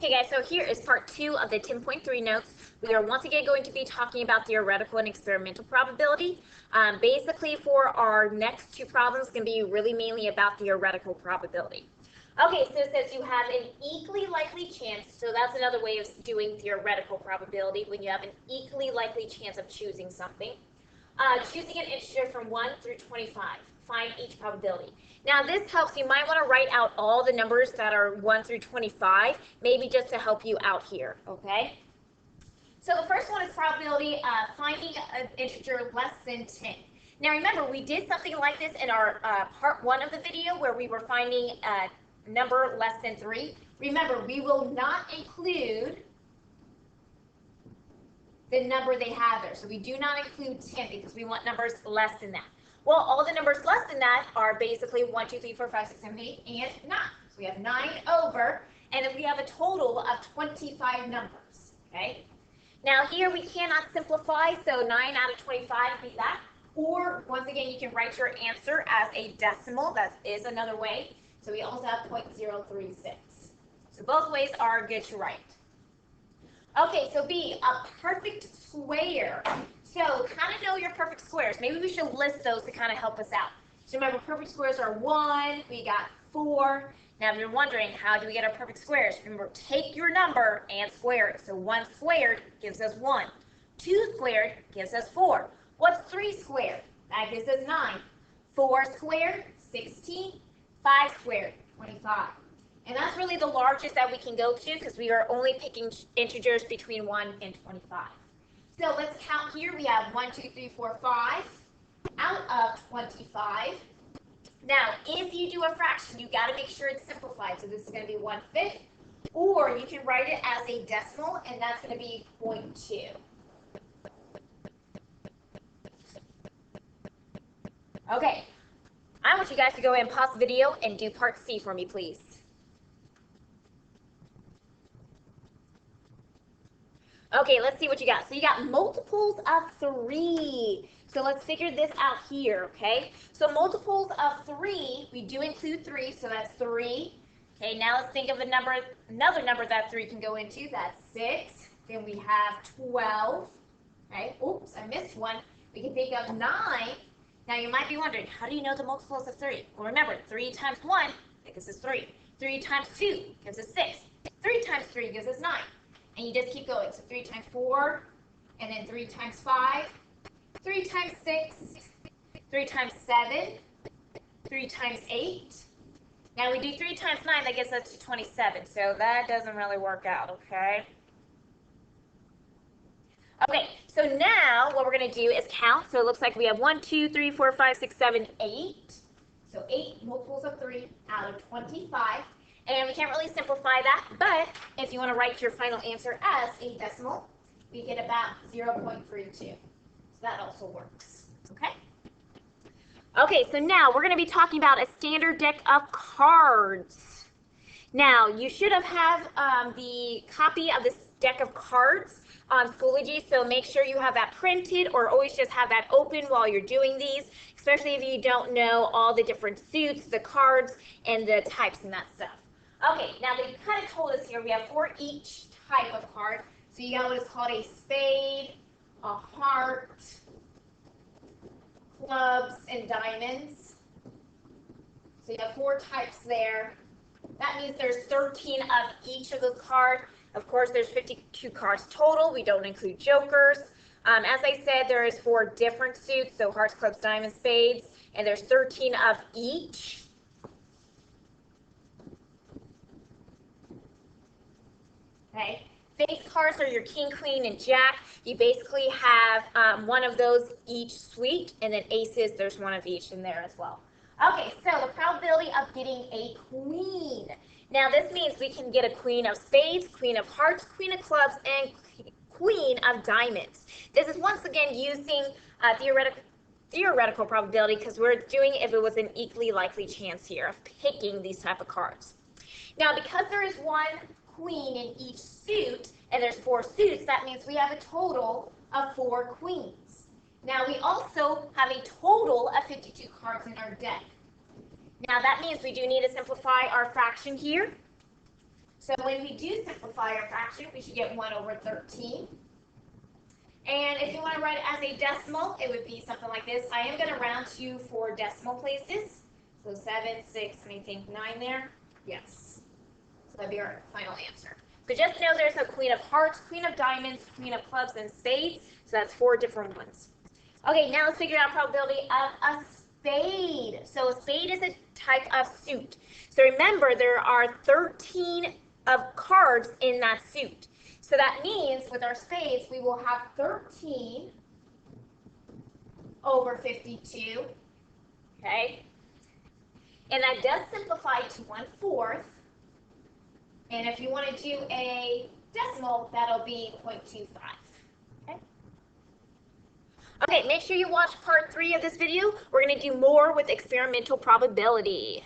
Okay guys, so here is part 2 of the 10.3 notes. We are once again going to be talking about theoretical and experimental probability. Basically for our next 2 problems, it's going to be really mainly about theoretical probability. Okay, so it says you have an equally likely chance, so that's another way of doing theoretical probability, when you have an equally likely chance of choosing something. Choosing an integer from 1 through 25. Find each probability. Now this helps, you might want to write out all the numbers that are 1 through 25, maybe just to help you out here, okay? So the first one is probability finding an integer less than 10. Now remember, we did something like this in our part 1 of the video where we were finding a number less than 3. Remember, we will not include the number they have there. So we do not include 10 because we want numbers less than that. Well, all the numbers less than that are basically 1, 2, 3, 4, 5, 6, 7, 8, and 9. So we have 9 over, and then we have a total of 25 numbers, okay? Now here we cannot simplify, so 9 out of 25 would be that. Or, once again, you can write your answer as a decimal. That is another way. So we also have 0.036. So both ways are good to write. Okay, so B, a perfect square. So kind of know your perfect squares. Maybe we should list those to kind of help us out. So remember, perfect squares are 1, we got 4. Now if you're wondering, how do we get our perfect squares? Remember, take your number and square it. So 1 squared gives us 1. 2 squared gives us 4. What's 3 squared? That gives us 9. 4 squared, 16. 5 squared, 25. And that's really the largest that we can go to because we are only picking integers between 1 and 25. So let's count here. We have 1, 2, 3, 4, 5 out of 25. Now, if you do a fraction, you got to make sure it's simplified. So this is going to be 1/5, or you can write it as a decimal, and that's going to be 0.2. Okay, I want you guys to go ahead and pause the video and do part C for me, please. Okay, let's see what you got. So you got multiples of 3. So let's figure this out here, okay? So multiples of 3, we do include 3, so that's 3. Okay, now let's think of another number that 3 can go into. That's 6. Then we have 12. Okay, oops, I missed one. We can think of 9. Now you might be wondering, how do you know the multiples of 3? Well, remember, 3 times 1 gives us 3. 3 times 2 gives us 6. 3 times 3 gives us 9. And you just keep going. So 3 times 4, and then 3 times 5, 3 times 6, 3 times 7, 3 times 8. Now we do 3 times 9, that gets us to 27. So that doesn't really work out, okay? Okay, so now what we're going to do is count. So it looks like we have 1, 2, 3, 4, 5, 6, 7, 8. So 8 multiples of 3 out of 25. And we can't really simplify that, but if you want to write your final answer as a decimal, we get about 0.32. So that also works, okay? Okay, so now we're going to be talking about a standard deck of cards. Now, you should have the copy of this deck of cards on Schoology, so make sure you have that printed or always just have that open while you're doing these, especially if you don't know all the different suits, the cards, and the types and that stuff. Okay, now they kind of told us here we have 4 each type of card. So you got what is called a spade, a heart, clubs, and diamonds. So you have 4 types there. That means there's 13 of each of those cards. Of course, there's 52 cards total. We don't include jokers. As I said, there is 4 different suits, so hearts, clubs, diamonds, spades, and there's 13 of each. Okay, face cards are your king, queen, and jack. You basically have one of those each suite, and then aces, there's one of each in there as well. Okay, so the probability of getting a queen. Now this means we can get a queen of spades, queen of hearts, queen of clubs, and queen of diamonds. This is once again using theoretical probability because we're doing if it was an equally likely chance here of picking these type of cards. Now because there is one queen in each suit, and there's 4 suits, that means we have a total of 4 queens. Now we also have a total of 52 cards in our deck. Now that means we do need to simplify our fraction here. So when we do simplify our fraction, we should get 1 over 13. And if you want to write it as a decimal, it would be something like this. I am going to round to 4 decimal places. So 7, 6, anything 9 there? Yes. So that'd be our final answer. So just know there's a queen of hearts, queen of diamonds, queen of clubs, and spades. So that's 4 different ones. Okay, now let's figure out probability of a spade. So a spade is a type of suit. So remember, there are 13 of cards in that suit. So that means with our spades, we will have 13 over 52, okay? And that does simplify to 1/4. And if you want to do a decimal, that'll be 0.25, okay? Okay, make sure you watch part 3 of this video. We're going to do more with experimental probability.